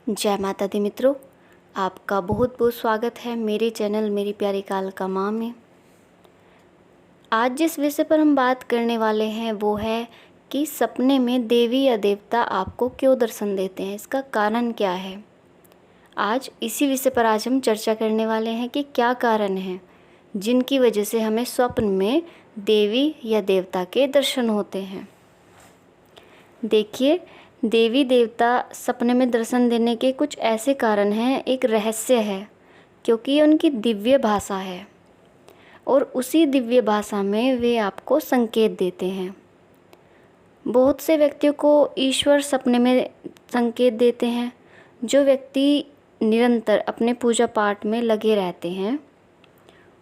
जय माता दी मित्रों, आपका बहुत बहुत स्वागत है मेरे चैनल मेरी प्यारी कालका माँ में। आज जिस विषय पर हम बात करने वाले हैं वो है कि सपने में देवी या देवता आपको क्यों दर्शन देते हैं, इसका कारण क्या है। आज इसी विषय पर हम चर्चा करने वाले हैं कि क्या कारण है जिनकी वजह से हमें स्वप्न में देवी या देवता के दर्शन होते हैं। देखिए, देवी देवता सपने में दर्शन देने के कुछ ऐसे कारण हैं, एक रहस्य है क्योंकि ये उनकी दिव्य भाषा है और उसी दिव्य भाषा में वे आपको संकेत देते हैं। बहुत से व्यक्तियों को ईश्वर सपने में संकेत देते हैं। जो व्यक्ति निरंतर अपने पूजा पाठ में लगे रहते हैं,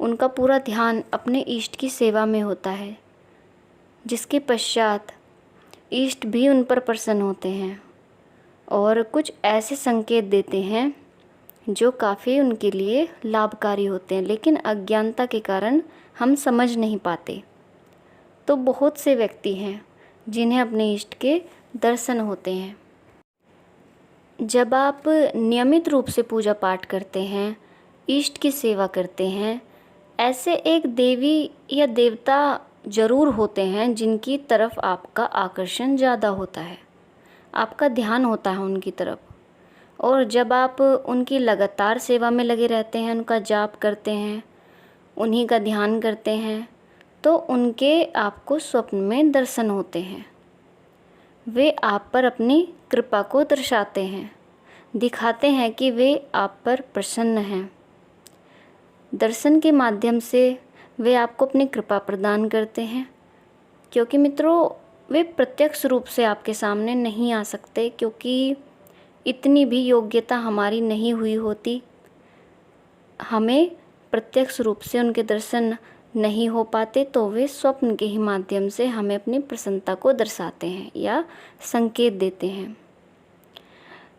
उनका पूरा ध्यान अपने इष्ट की सेवा में होता है, जिसके पश्चात इष्ट भी उन पर प्रसन्न होते हैं और कुछ ऐसे संकेत देते हैं जो काफ़ी उनके लिए लाभकारी होते हैं, लेकिन अज्ञानता के कारण हम समझ नहीं पाते। तो बहुत से व्यक्ति हैं जिन्हें अपने इष्ट के दर्शन होते हैं। जब आप नियमित रूप से पूजा पाठ करते हैं, इष्ट की सेवा करते हैं, ऐसे एक देवी या देवता ज़रूर होते हैं जिनकी तरफ आपका आकर्षण ज़्यादा होता है, आपका ध्यान होता है उनकी तरफ। और जब आप उनकी लगातार सेवा में लगे रहते हैं, उनका जाप करते हैं, उन्हीं का ध्यान करते हैं, तो उनके आपको स्वप्न में दर्शन होते हैं। वे आप पर अपनी कृपा को दर्शाते हैं, दिखाते हैं कि वे आप पर प्रसन्न हैं। दर्शन के माध्यम से वे आपको अपनी कृपा प्रदान करते हैं, क्योंकि मित्रों वे प्रत्यक्ष रूप से आपके सामने नहीं आ सकते, क्योंकि इतनी भी योग्यता हमारी नहीं हुई होती। हमें प्रत्यक्ष रूप से उनके दर्शन नहीं हो पाते, तो वे स्वप्न के ही माध्यम से हमें अपनी प्रसन्नता को दर्शाते हैं या संकेत देते हैं।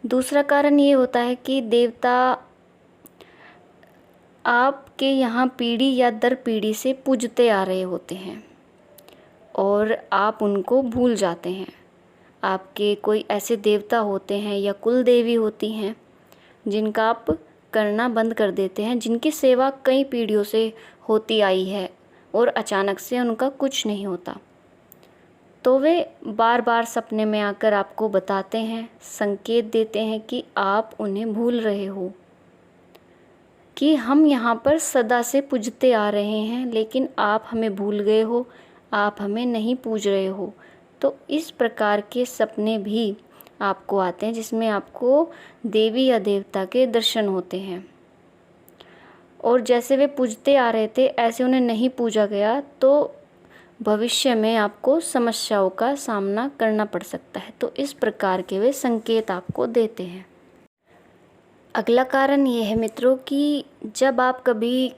दूसरा कारण ये होता है कि देवता आपके यहाँ पीढ़ी या दर पीढ़ी से पूजते आ रहे होते हैं और आप उनको भूल जाते हैं। आपके कोई ऐसे देवता होते हैं या कुल देवी होती हैं जिनका आप करना बंद कर देते हैं, जिनकी सेवा कई पीढ़ियों से होती आई है और अचानक से उनका कुछ नहीं होता। तो वे बार बार सपने में आकर आपको बताते हैं, संकेत देते हैं कि आप उन्हें भूल रहे हो, कि हम यहाँ पर सदा से पूजते आ रहे हैं लेकिन आप हमें भूल गए हो, आप हमें नहीं पूज रहे हो। तो इस प्रकार के सपने भी आपको आते हैं जिसमें आपको देवी या देवता के दर्शन होते हैं। और जैसे वे पूजते आ रहे थे ऐसे उन्हें नहीं पूजा गया तो भविष्य में आपको समस्याओं का सामना करना पड़ सकता है। तो इस प्रकार के वे संकेत आपको देते हैं। अगला कारण ये है मित्रों कि जब आप कभी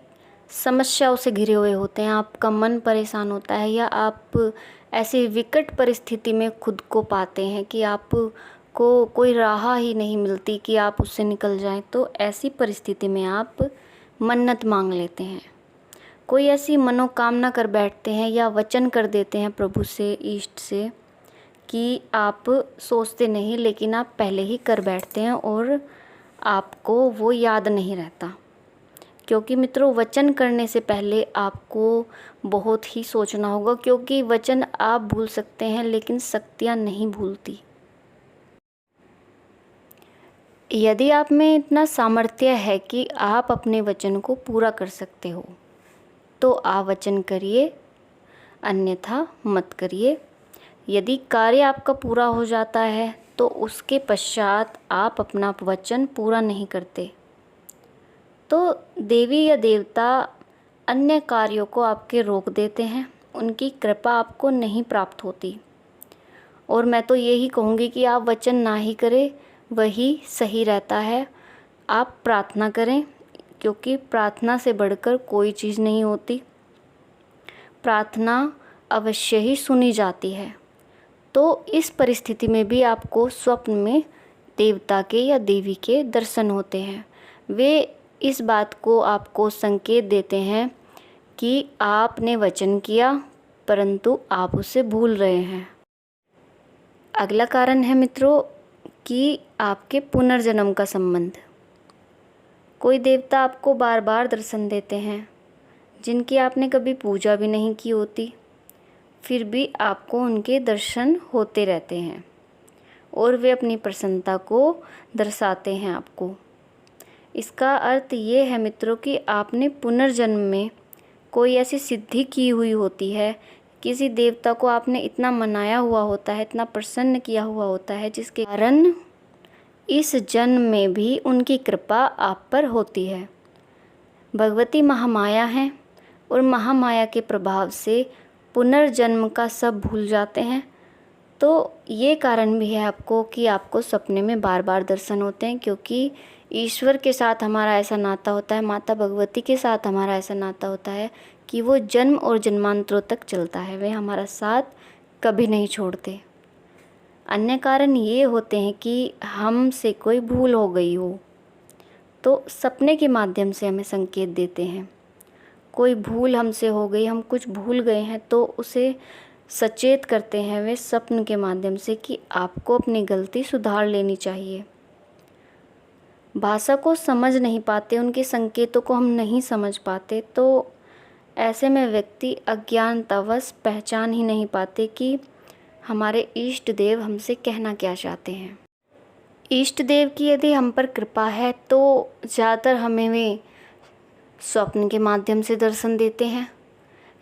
समस्याओं से घिरे हुए होते हैं, आपका मन परेशान होता है या आप ऐसी विकट परिस्थिति में खुद को पाते हैं कि आपको कोई राह ही नहीं मिलती कि आप उससे निकल जाएं, तो ऐसी परिस्थिति में आप मन्नत मांग लेते हैं, कोई ऐसी मनोकामना कर बैठते हैं या वचन कर देते हैं प्रभु से, इष्ट से, कि आप सोचते नहीं लेकिन आप पहले ही कर बैठते हैं और आपको वो याद नहीं रहता। क्योंकि मित्रों वचन करने से पहले आपको बहुत ही सोचना होगा, क्योंकि वचन आप भूल सकते हैं लेकिन शक्तियाँ नहीं भूलती। यदि आप में इतना सामर्थ्य है कि आप अपने वचन को पूरा कर सकते हो तो आप वचन करिए, अन्यथा मत करिए। यदि कार्य आपका पूरा हो जाता है तो उसके पश्चात आप अपना वचन पूरा नहीं करते, तो देवी या देवता अन्य कार्यों को आपके रोक देते हैं, उनकी कृपा आपको नहीं प्राप्त होती। और मैं तो यही कहूँगी कि आप वचन ना ही करें, वही सही रहता है। आप प्रार्थना करें, क्योंकि प्रार्थना से बढ़कर कोई चीज़ नहीं होती। प्रार्थना अवश्य ही सुनी जाती है। तो इस परिस्थिति में भी आपको स्वप्न में देवता के या देवी के दर्शन होते हैं। वे इस बात को आपको संकेत देते हैं कि आपने वचन किया परंतु आप उसे भूल रहे हैं। अगला कारण है मित्रों कि आपके पुनर्जन्म का संबंध। कोई देवता आपको बार बार दर्शन देते हैं जिनकी आपने कभी पूजा भी नहीं की होती, फिर भी आपको उनके दर्शन होते रहते हैं और वे अपनी प्रसन्नता को दर्शाते हैं आपको। इसका अर्थ ये है मित्रों कि आपने पुनर्जन्म में कोई ऐसी सिद्धि की हुई होती है, किसी देवता को आपने इतना मनाया हुआ होता है, इतना प्रसन्न किया हुआ होता है, जिसके कारण इस जन्म में भी उनकी कृपा आप पर होती है। भगवती महामाया हैं और महामाया के प्रभाव से पुनर्जन्म का सब भूल जाते हैं। तो ये कारण भी है आपको कि आपको सपने में बार बार दर्शन होते हैं, क्योंकि ईश्वर के साथ हमारा ऐसा नाता होता है, माता भगवती के साथ हमारा ऐसा नाता होता है कि वो जन्म और जन्मांतरों तक चलता है, वे हमारा साथ कभी नहीं छोड़ते। अन्य कारण ये होते हैं कि हमसे कोई भूल हो गई हो तो सपने के माध्यम से हमें संकेत देते हैं। कोई भूल हमसे हो गई, हम कुछ भूल गए हैं तो उसे सचेत करते हैं वे स्वप्न के माध्यम से कि आपको अपनी गलती सुधार लेनी चाहिए। भाषा को समझ नहीं पाते, उनके संकेतों को हम नहीं समझ पाते, तो ऐसे में व्यक्ति अज्ञानतावश पहचान ही नहीं पाते कि हमारे इष्ट देव हमसे कहना क्या चाहते हैं। इष्ट देव की यदि हम पर कृपा है तो ज़्यादातर हमें वे स्वप्न के माध्यम से दर्शन देते हैं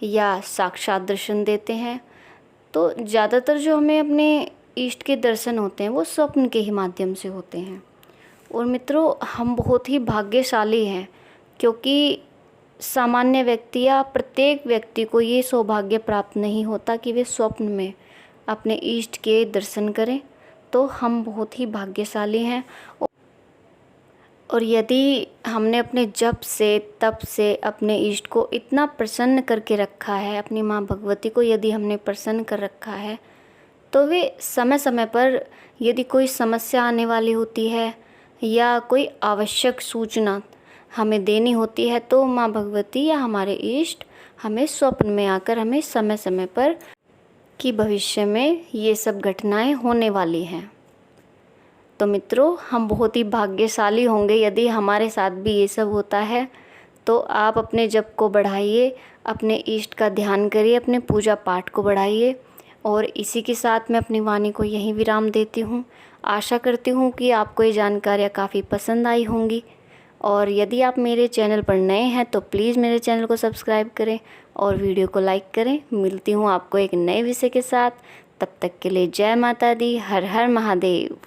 या साक्षात दर्शन देते हैं। तो ज़्यादातर जो हमें अपने इष्ट के दर्शन होते हैं वो स्वप्न के ही माध्यम से होते हैं। और मित्रों, हम बहुत ही भाग्यशाली हैं, क्योंकि सामान्य व्यक्ति या प्रत्येक व्यक्ति को ये सौभाग्य प्राप्त नहीं होता कि वे स्वप्न में अपने इष्ट के दर्शन करें। तो हम बहुत ही भाग्यशाली हैं। और यदि हमने अपने जप से तप से अपने इष्ट को इतना प्रसन्न करके रखा है, अपनी माँ भगवती को यदि हमने प्रसन्न कर रखा है, तो वे समय समय पर यदि कोई समस्या आने वाली होती है या कोई आवश्यक सूचना हमें देनी होती है तो माँ भगवती या हमारे इष्ट हमें स्वप्न में आकर हमें समय समय पर कि भविष्य में ये सब घटनाएं होने वाली हैं। तो मित्रों, हम बहुत ही भाग्यशाली होंगे यदि हमारे साथ भी ये सब होता है। तो आप अपने जप को बढ़ाइए, अपने इष्ट का ध्यान करिए, अपने पूजा पाठ को बढ़ाइए। और इसी के साथ मैं अपनी वाणी को यहीं विराम देती हूँ। आशा करती हूँ कि आपको ये जानकारियाँ काफ़ी पसंद आई होंगी। और यदि आप मेरे चैनल पर नए हैं तो प्लीज़ मेरे चैनल को सब्सक्राइब करें और वीडियो को लाइक करें। मिलती हूँ आपको एक नए विषय के साथ। तब तक के लिए जय माता दी, हर हर महादेव।